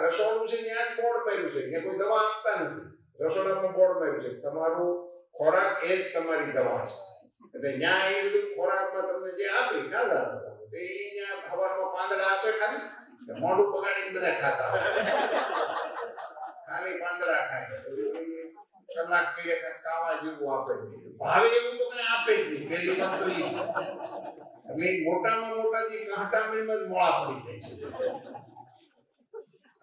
રસોડું છે ત્યાં જ બોર્ડ માર્યું છે ત્યાં કોઈ દવા આપતા નથી. રસોડામાં બોર્ડ માર્યું છે તમારું ખોરાક એ જ તમારી દવા છે. એટલે ત્યાં એ બધું ખોરાકમાં તમને જે આપી ખાધા એ ત્યાં હવામાં પાંદડા આપે ખાલી મોઢું પગાડીને બધા ખાતા ખાલી પાંદડા ખાય. કલાક કીડે કાવા જેવું આપે ભાવે એવું તો કઈ આપે જ નહીં. પહેલી વાત તો એ એટલે મોટામાં મોટા જે કાંટામણીમાં જ મોળા પડી જાય છે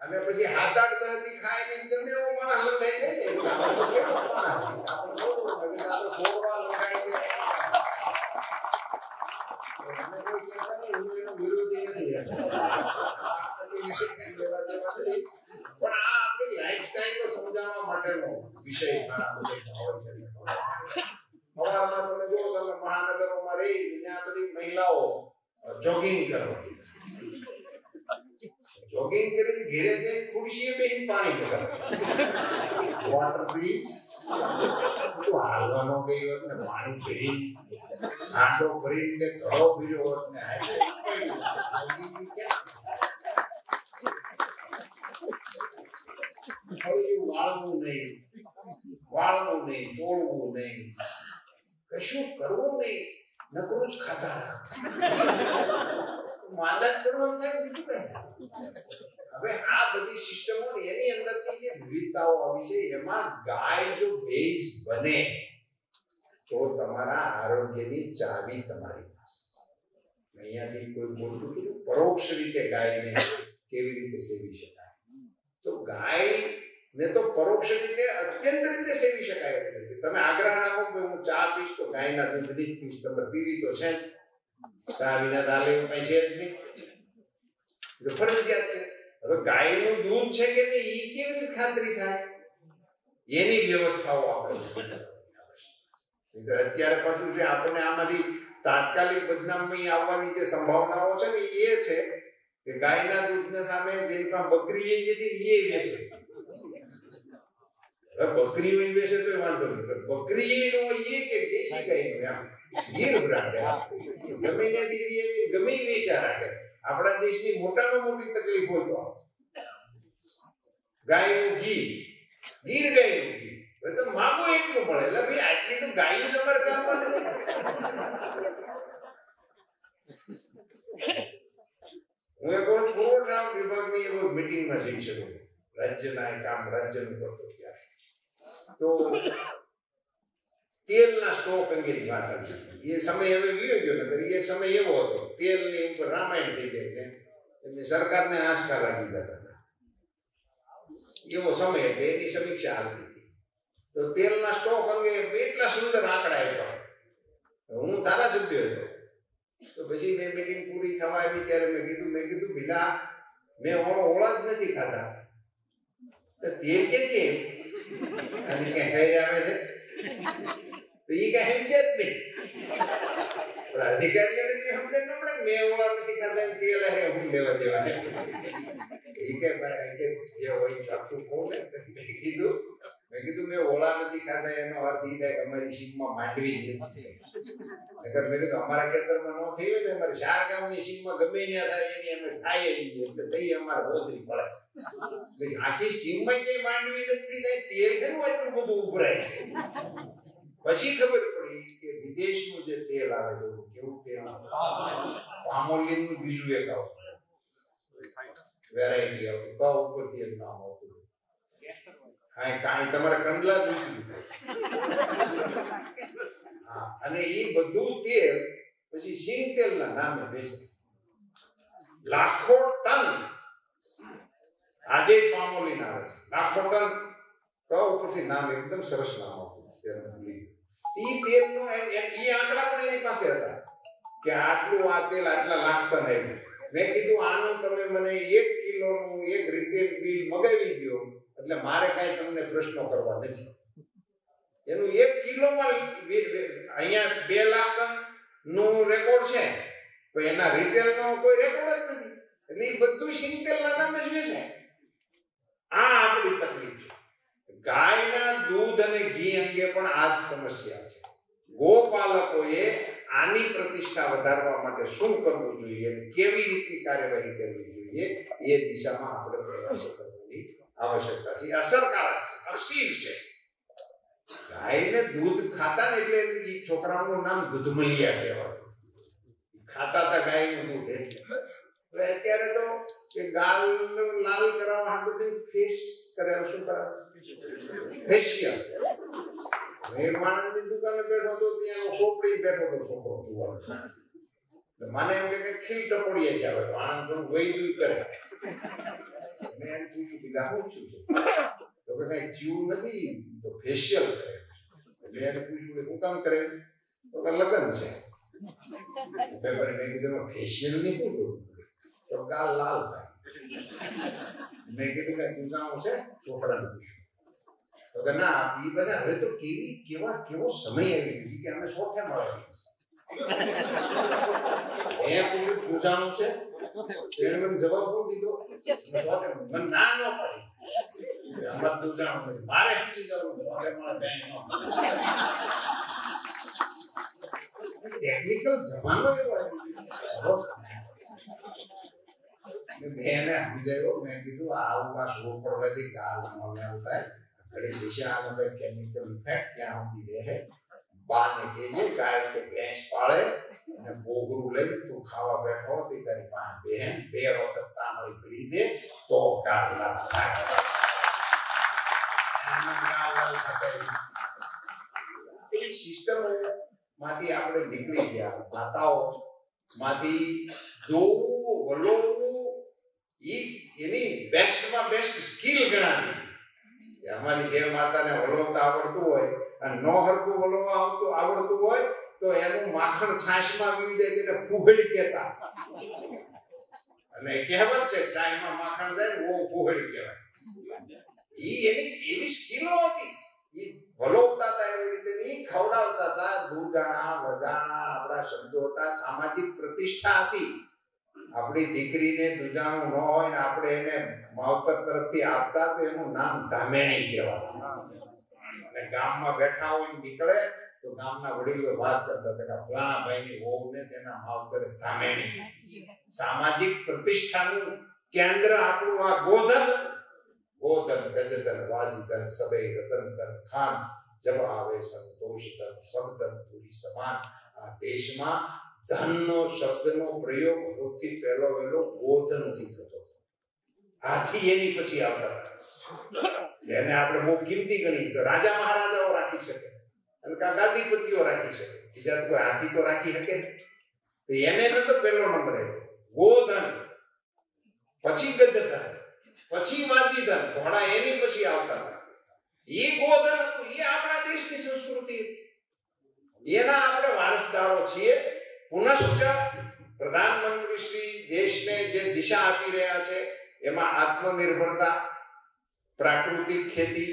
અને પછી 7-8 દી ખાય ને ગમે એવો માણસ લંબાઈ જાય ને છોડવા લંબાઈ છે. વિરોધી નથી પણ આ આપણી લાઈફસ્ટાઈલ સમજાવવા માટેનો વિષય મારા મગજમાં હોય છે. સવારમાં તમે જો તમે મહાનગરોમાં રહી ત્યાં બધી મહિલાઓ જોગિંગ કરવાની જોગિંગ કરીને ઘેરે જઈને ખુરશીએ બેસીને પાણી પીતા વોટર પ્લીઝ તું હાલવાનો ગઈ હોત ને પાણી પી આંડો ભરીને તે ઘડો પીર્યો હોત ને વાળવું નહીં ચોળવું નહીં કશું કરવું નહીં નકરું જ ખાતા માંદા જ પડવાનું થાય બીજું કઈ થાય. હવે આ બધી સિસ્ટમો એની અંદરની જે વિવિધતાઓ આવી છે એમાં ગાય જો બેઝ બને તો તમારા આરોગ્યની ચાવી તમારી પાસે. અહીંયાથી કોઈ બોલતું પરોક્ષ રીતે ગાયને કેવી રીતે સેવી શકાય તો ગાય ને તો પરોક્ષ રીતે અત્યંત રીતે સેવી શકાય. તમે આગ્રહ રાખો કે હું ચા પીશ તો ગાયના દૂધની જ પીશ. તમે પીવી તો છે જ ચા વિના દાલે એવું કઈ છે જ નહીં તો ફરજિયાત છે. હવે ગાયનું દૂધ છે કે નહીં એ કેવી રીતે ખાતરી થાય એની વ્યવસ્થાઓ આપણે અત્યારે પાછું છે આપણને આમાંથી તાત્કાલિક બદનામી આવવાની જે સંભાવનાઓ છે ને એ છે કે ગાયના દૂધના સામે જેની પાસે બકરી એ નથી એ વેચે. બકરી વેચે તો વાંધો નહીં બકરી નો એ કે દેશી ગાયનો આમ ગીર બ્રાન્ડ ગમે ત્યાંથી ગમે વેચા રાખે. આપણા દેશની મોટામાં મોટી તકલીફ હોય તો ગાયનું ઘી ગીર ગાયનું ઘી તો માગો એટલું મળે એટલે ભાઈ આટલી તો ગાયનું તમારે કામમાં નથી. હું એક વખત પુરવઠા વિભાગની એક મીટિંગમાં જઈ શકું રાજ્યના કામ રાજ્યનું કરતો ત્યારે તો તેલના સ્ટોક અંગેની વાત હતી. એ સમય હવે ગયો ગયો નકર એ સમય એવો હતો તેલની ઉપર રામાયણ થઈ જાય ને એમની સરકારને આંચકા લાગી જતા હતા એવો સમય એટલે એની સમીક્ષા હાલતી હતી. તો તેલના સ્ટોક અંગે એટલા સુંદર આંકડા આપ્યા. હું ધારાસભ્ય હતો તો પછી મેં મીટિંગ પૂરી થવા આવી ત્યારે મેં કીધું ભીલા મેં ઓળા જ નથી ખાતા તો તેલ ક્યાંથી અને ક્યાં કઈ આવે છે તો એ કઈ સમજ્યા જ નહીં. અધિકારીઓને સમજણ ન પડે મેં ઓળા નથી ખાતા તેલ હું લેવા દેવા એ કઈ જે હોય આખું કહું ને મેં કીધું મેં ઓળા નથી ખાતા એનો અર્થ એ થાય કે અમારી સીમમાં માંડવી જ નથી થઈ. નકર મેં કીધું અમારા ખેતરમાં ન થઈ હોય ને અમારે 4 ગામની સીમમાં ગમે ત્યાં થાય એની અમે ખાઈએ એટલે થઈ અમારે હોતરી પડે. એટલે આખી સીમમાં ક્યાંય માંડવી નથી થાય તેલ કેવું એટલું બધું ઉભરાય છે. પછી ખબર પડી કે વિદેશનું જે તેલ આવે છે કેવું તેલ પામોલિન નું બીજું એક આવતું વેરાયટી આવતું ક ઉપરથી એક નામ આવતું હા કાંઈ તમારે કંડલા દૂધ હા અને એ બધું તેલ પછી સિંગ તેલના નામે બેસે લાખો ટન આજે પામોલિન આવે છે લાખો ટન ક ઉપરથી નામ એકદમ સરસ નામ આવતું તેલનું ભૂલી ગયું તેલનો એ આંકડા પણ એની પાસે હતા કે આટલું આ તેલ આટલા લાખ ટન આવ્યું મેં કીધું આનું તમે મને 1 કિલોનું એક રિટેલ બિલ મગાવી દો એટલે મારે કાંઈ તમને પ્રશ્નો કરવા નથી એનું 1 કિલોમાં અહીંયા 2 લાખ ટન નું રેકોર્ડ છે પણ એના રિટેલનો કોઈ રેકોર્ડ જ નથી એટલે એ બધું સિંગતેલના નામે જ વેચે આ આપણી તકલીફ છે ગાયના દૂધ અને ઘી અંગે પણ આ જ સમસ્યા છે ગોપાલકોએ આની પ્રતિષ્ઠા વધારવા માટે શું કરવું જોઈએ કેવી રીતની કાર્યવાહી કરવી જોઈએ એ દિશામાં આપણે પ્રયાસો કરવાની આવશ્યકતા છે અસરકારક છે અક્ષીર છે ગાયને દૂધ ખાતા ને એટલે એ છોકરાઓનું નામ દૂધમલિયા કહેવાય ખાતા હતા ગાયનું દૂધ એટલે અત્યારે તો કે ગાલ લાલ કરાવવા હાટું ફેસ કરે શું કરાવે ફેશિયલ માણસની દુકાને બેઠો તો ત્યાં ચોપડી બેઠો તો છોકરો જોવાનો મને એમ કે ખીલ ટપોડીએ જ આવે આનંદ થોડું વૈદું કરે મેં એમ પૂછ્યું કે હું છું તો કે કઈ જીવ નથી તો ફેશિયલ કરે એટલે એને પૂછ્યું કે હું કામ કરે તો કે લગ્ન છે મેં કીધું ફેશિયલ નહીં પૂછું તો ગાલ લાલ થાય મેં કીધું કે તું જાણું છે છોકરાને પૂછ્યું તો કે ના એ બધા હવે તો કેવો સમય આવી ગયો કે અમે સોથે મળે એ પૂછ્યું પૂછાણું છે એને મને જવાબ શું દીધો સોથે મને ના ન પડી અમારે પૂછાણું નથી મારે પૂછી જવું સોથે મળે બેંક ટેકનિકલ જમાનો એવો આવ્યો મેં એને સમજાવ્યો મેં કીધું આવું આ શોર પડવાથી ગાલ ન થાય ઘણી દિશામાં કોઈ કેમિકલ ઇફેક્ટ ત્યાં સુધી રહે બાને કહેજે ગાય કે ભેંસ પાળે અને બોગરું લઈ તું ખાવા બેઠો તે તારી પાસે બહેન 2 વખત તાંબળી ભરી દે તો ગાલ લાલ થાય એ સિસ્ટમો માંથી આપણે નીકળી ગયા માતાઓ માંથી દોવું વલોવું એની બેસ્ટમાં બેસ્ટ સ્કિલ ગણાવી અમારી જે માતાને વલોવતા આવડતું હોય અને ન હરખું વલોવા આવડતું હોય તો એનું માખણ છાશમાં વી જાય તેને ફૂગડી કહેતા અને કહેવત છે ચાયમાં માખણ જાય ને ઓ ફૂગડી કહેવાય એની એવી સ્કિલો હતી એ વલોવતા હતા એવી રીતે ઈ ખવડાવતા હતા દૂધાણા વજાણા આપણા શબ્દો હતા સામાજિક પ્રતિષ્ઠા હતી આપણી દીકરીને દૂધાણું ન હોય ને આપણે એને માવતર તરફથી આપતા તો એનું નામ ધામેણી કહેવાતું અને ગામમાં બેઠા હોય નીકળે તો ગામના વડીલો વાત કરતા હતા કે ફલાણા ભાઈની વહુને તેના માવતરે ધામેણી સામાજિક પ્રતિષ્ઠાનું કેન્દ્ર આપણું આ ગોધન ગજધન વાજીધન સબે રતનધન ખાન જબ આવે સંતોષધન સબધન પૂરી સમાન આ દેશમાં ધનનો શબ્દનો પ્રયોગ સૌથી પહેલો વહેલો ગોધનથી થતો હતો આથી એની પછી આવતા જેને આપણે બહુ કિંમતી ગણી તો રાજા મહારાજાઓ રાખી શકે અને ગાદીપતિઓ રાખી શકે બીજા કોઈ હાથી તો રાખી શકે ને તો એને નતો પહેલો નંબર આવ્યો ગોધન પછી ગજધન પછી વાજીધન ઘોડા એની પછી આવતા હતા એ ગોધન હતું એ આપણા દેશની સંસ્કૃતિ હતી એના આપણે વારસદારો છીએ પુનશ્ચ પ્રધાનમંત્રી શ્રી દેશને જે દિશા આપી રહ્યા છે એમાં આત્મનિર્ભરતા પ્રાકૃતિક ખેતી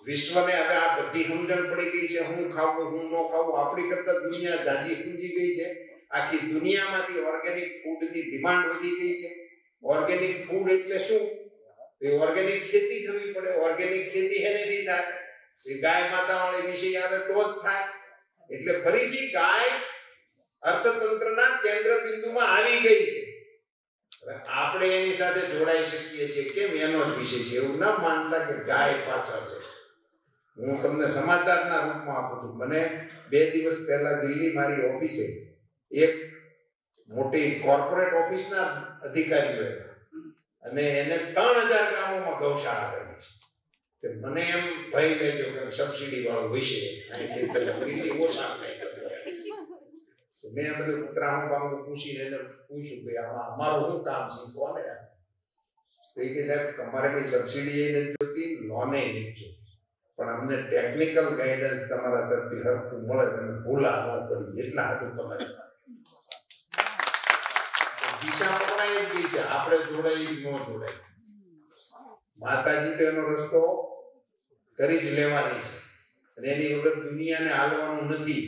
વિશ્વને હવે આ બધી સમજણ પડી ગઈ છે હું ખાવું હું ન ખાવું આપણી કરતા દુનિયા જાજી સમજી ગઈ છે આખી દુનિયામાંથી ઓર્ગેનિક ફૂડની ડિમાન્ડ વધી ગઈ છે ઓર્ગેનિક ફૂડ એટલે શું એ ઓર્ગેનિક ખેતી થવી પડે ઓર્ગેનિક ખેતી હેનેથી થાય એ ગાય માતા વાળી વિષય આવે તો જ થાય એટલે ફરીથી ગાય અર્થતંત્રના કેન્દ્ર બિંદુમાં આવી ગઈ છે હવે આપણે એની સાથે જોડાઈ શકીએ છીએ કેમ એનો જ વિષય છે એવું ના માનતા કે ગાય પાછળ છે હું તમને સમાચારના રૂપમાં આપું છું મને 2 દિવસ પહેલા દિલ્હી મારી ઓફિસે એક મોટી કોર્પોરેટ ઓફિસના અધિકારીઓ અને એને 3000 ગામોમાં ગૌશાળા કરવી છે. મને એમ ભય લાગ્યો કે સબસિડી વાળું હોય છે દિલ્હી ઓછા મેં બધું ત્રાણું બાંગું પૂછીને એને પૂછ્યું કે આમાં અમારું શું કામ છે કોને તો એ કે સાહેબ તમારે કઈ સબસિડી નથી જોતી લોને નથી જોતી પણ અમને ટેકનિકલ ગાઈડન્સ તમારા તરફથી હરખું મળે તમે ભૂલા ન પડી એટલા હાટું તમારે દિશા પકડાઈ જ ગઈ છે આપણે જોડાઈ ન જોડાઈ માતાજી તો એનો રસ્તો કરી જ લેવાની છે અને એની વગર દુનિયાને હાલવાનું નથી.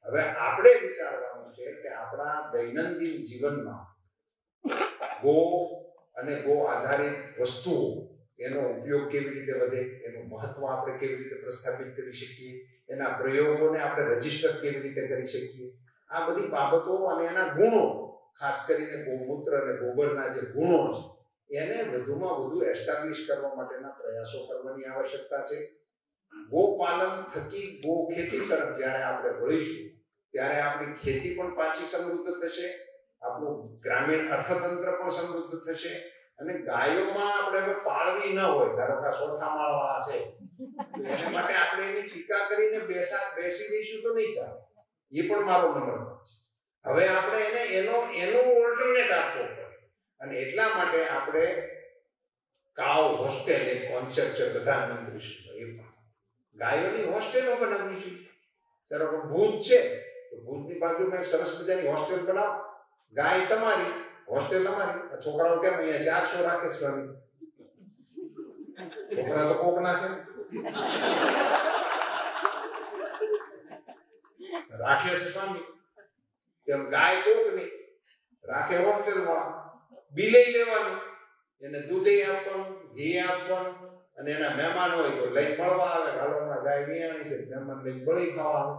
હવે આપણે વિચારવાનું છે કે આપણા દૈનંદિન જીવનમાં ગો અને ગો આધારિત વસ્તુઓ એનો ઉપયોગ કેવી રીતે વધે, એનું મહત્વ આપણે કેવી રીતે પ્રસ્થાપિત કરી શકીએ, એના પ્રયોગોને આપણે રજીસ્ટર કેવી રીતે કરી શકીએ, આ બધી બાબતો અને એના ગુણો, ખાસ કરીને ગૌમૂત્ર અને ગોબરના જે ગુણો છે એને વધુમાં વધુ એસ્ટાબ્લિશ કરવા માટેના પ્રયાસો કરવાની આવશ્યકતા છે. ગોપાલન થકી ગો ખેતી તરફ જ્યારે આપણે વળીશું ત્યારે આપણી ખેતી પણ પાછી સમૃદ્ધ થશે, આપણું ગ્રામીણ અર્થતંત્ર પણ સમૃદ્ધ થશે અને ગાયોમાં આપણે હવે પાળવી ન હોય, ધારો કે ચોથા માળવાળા છે એને માટે આપણે એની ટીકા કરીને બેસી દઈશું તો નહીં ચાલે. એ પણ મારો નંબર છે. હવે આપણે એને એનો ઓલ્ટરનેટ આપવો પડે અને એટલા માટે આપણે કાવ હોસ્ટેલ એક કોન્સેપ્ટ છે પ્રધાનમંત્રી શ્રી, એ પણ ગાયોની હોસ્ટેલો બનાવવી જોઈએ. સર ભુજ છે તો ભુજની બાજુમાં એક સરસ મજાની હોસ્ટેલ બનાવો, ગાય તમારી હોસ્ટેલ અમારી. છોકરાઓ કેમ અહીંયા 400 રાખે સ્વામી, છોકરા તો કોકના છે રાખે છે સ્વામી, તેમ ગાય કોકની રાખે હોસ્ટેલ વાળા. બિલે લેવાનું, એને દૂધ આપવાનું, ઘી આપવાનું અને એના મહેમાન હોય તો લઈ મળવા આવે, હાલો હમણાં ગાય વિયાણી છે મહેમાન લઈ બળી ખાવા આવે.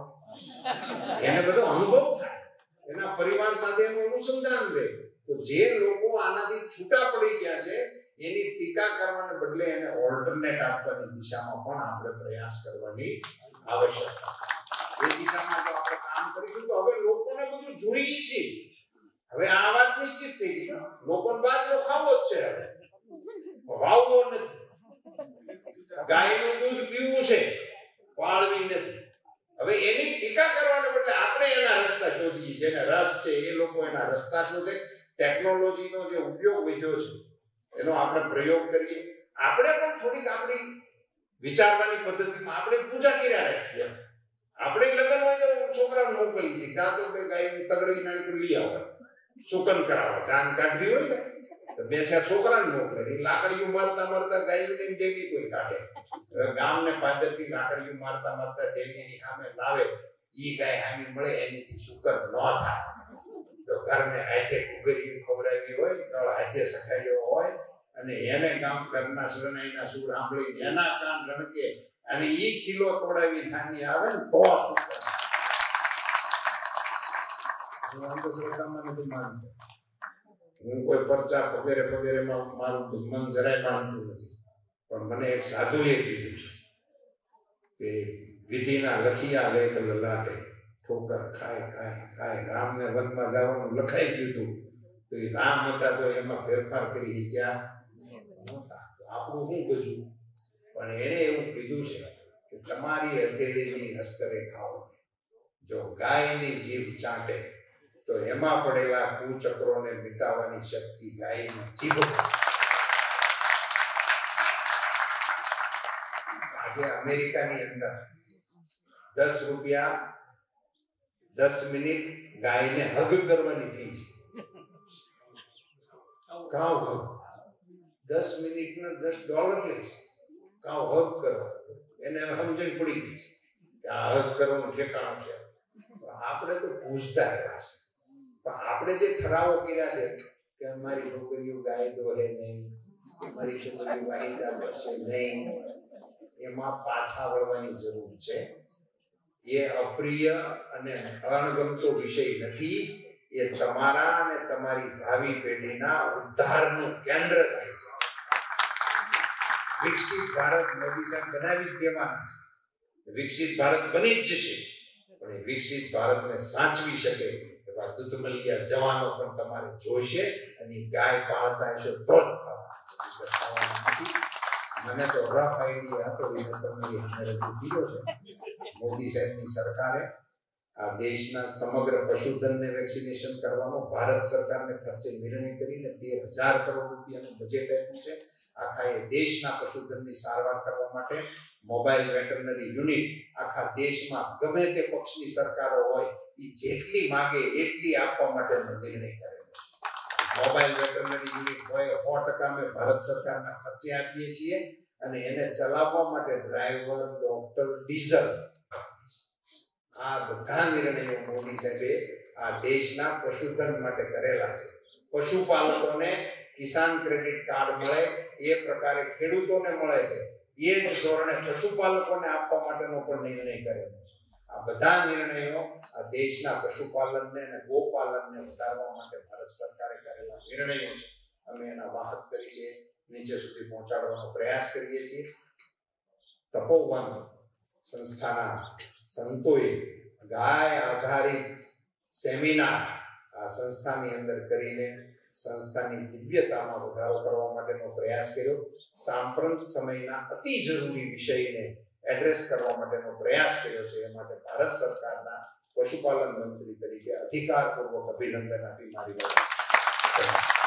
એને બધો અનુભવ થાય, એના પરિવાર સાથે એનું અનુસંધાન રહે. તો જે લોકો આનાથી છૂટા પડી ગયા છે એની ટીકા કરવાને બદલે એને ઓલ્ટરનેટ આપવાની દિશામાં પણ આપણે પ્રયાસ કરવાની આવશ્યકતા છે. એ દિશામાં જો આપણે કામ કરીશું તો હવે લોકોને બધું જોઈએ છે. હવે આ વાત નિશ્ચિત થઈ ગઈ, લોકોને બાજરો ખાવો જ છે, હવે વાવવો નથી. ગાયનું દૂધ પીવું છે, પાળવી નથી. હવે એની ટીકા કરવાને બદલે આપણે એના રસ્તા શોધીએ, જેને રસ છે એ લોકો એના રસ્તા શોધે. ટેકનોલોજીનો જે ઉપયોગ વધ્યો છે એનો આપણે પ્રયોગ કરીએ. આપણે પણ થોડીક આપણી વિચારવાની પદ્ધતિમાં આપણે પૂજા કર્યા રાખીએ. આપણે લગ્ન હોય તો છોકરાને મોકલી છે ત્યાં તો ગાયનું તગડી નાખી લઈ આવે, સુકન કરાવે, જાન કાઢવી હોય ને તો બે ચાર છોકરાને મોકલે. લાકડીઓ મારતા ગાયોને ડેલી કોઈ કાઢે. ગામને પાદરથી લાકડીઓ મારતા ડેલીની સામે લાવે, ઈ ગાય સામે મળે એનીથી સુકર ન થાય. તો ઘરને હાથે ઘુઘરીયું ખવડાવી હોય, તળ હાથે સખાડ્યો હોય અને એને ગામ ઘરના શરણાઈના સુર સાંભળીને એના કાન રણકે અને ઈ ખીલો તોડાવી ખાની આવે ને તો સુકર. હું અંધશ્રદ્ધામાં નથી માનતો, હું કોઈ પરચા વગેરેમાં મારું મન જરાય બાંધતું નથી. પણ મને એક સાધુએ કીધું છે કે વિધિના લખિયા લેખ લલાટે, ઠોકર ખાય ખાય ખાય. રામને વનમાં જવાનું લખાઈ ગયું હતું તો એ રામ હતા તો એમાં ફેરફાર કરી ગયા નહોતા. તો આપણું શું કશું, પણ એણે એવું કીધું છે કે તમારી હથેળીની હસ્તરેખાઓ જો ગાયની જીભ ચાટે તો એમાં પડેલા કુચક્રોને મિટાવવાની શક્તિ ગાયની જીભ. આજે અમેરિકાની અંદર 10 રૂપિયા 10 મિનિટ ગાયને હગ કરવાની ફી છે. કાવ હગ 10 મિનિટના $10 લે છે. કાવ હગ કરવા એને સમજણ પડી ગઈ કે આ હગ કરવાનું ઠેકાણું છે. આપણે તો પૂછતા આવ્યા છે, પણ આપણે જે ઠરાવો કર્યા છે કે અમારી છોકરીઓ ગાય દોહે નહીં, અમારી છોકરીઓ વાહિદા કરશે નહીં, એમાં પાછા વળવાની જરૂર છે. એ અપ્રિય અને અણગમતો વિષય નથી, એ તમારા અને તમારી ભાવિ પેઢીના ઉદ્ધારનું કેન્દ્ર છે. વિકસિત ભારત મોદી સાહેબ બનાવી જ દેવાના છે. વિકસિત ભારત બની જ જશે, પણ એ વિકસિત ભારતને સાચવી શકે એવા દૂધમલિયા જવાનો પણ તમારે જોઈશે અને ગાય પાળતા હશો તો જ થવાના. મને તો રફ આઈડિયા હતો એને તમને રજૂ કર્યો છે. મોદી સાહેબની સરકારે આ દેશના સમગ્ર પશુધનને વેક્સિનેશન કરવાનો ભારત સરકારને ખર્ચે નિર્ણય કરીને 13,000 કરોડ રૂપિયાનું બજેટ આપ્યું છે. આખા એ દેશના પશુધનની સારવાર કરવા માટે મોબાઈલ વેટરનરી યુનિટ આખા દેશમાં ગમે તે પક્ષની સરકારો હોય એ જેટલી માગે એટલી આપવા માટેનો નિર્ણય કરેલો છે. મોબાઈલ વેટરનરી યુનિટ હોય 100% અમે ભારત સરકારના ખર્ચે આપીએ છીએ અને એને ચલાવવા માટે ડ્રાઈવર, ડોક્ટર, ડીઝલ, આ બધા નિર્ણયો મોદી સાહેબે આ દેશના પશુધન માટે કરેલા છે. પશુપાલકોને કિસાન ક્રેડિટ કાર્ડ મળે એ પ્રકારે ખેડૂતોને મળે છે એ જ ધોરણે પશુપાલકોને આપવા માટેનો પણ નિર્ણય કરેલો છે. આ બધા નિર્ણયો આ દેશના પશુપાલનને અને ગોપાલનને વધારવા માટે ભારત સરકારે કરેલા નિર્ણયો છે. અમે એના વાહક તરીકે નીચે સુધી પહોંચાડવાનો પ્રયાસ કરીએ છીએ. તપોવન સંસ્થાના સંતોએ ગાય આધારિત સેમિનાર આ સંસ્થાની અંદર કરીને સંસ્થાની દિવ્યતામાં વધારો કરવા માટેનો પ્રયાસ કર્યો. સાંપ્રત સમયના અતિ જરૂરી વિષયને એડ્રેસ કરવા માટેનો પ્રયાસ કર્યો છે. એ માટે ભારત સરકારના પશુપાલન મંત્રી તરીકે અધિકારપૂર્વક અભિનંદન આપી મારી વાત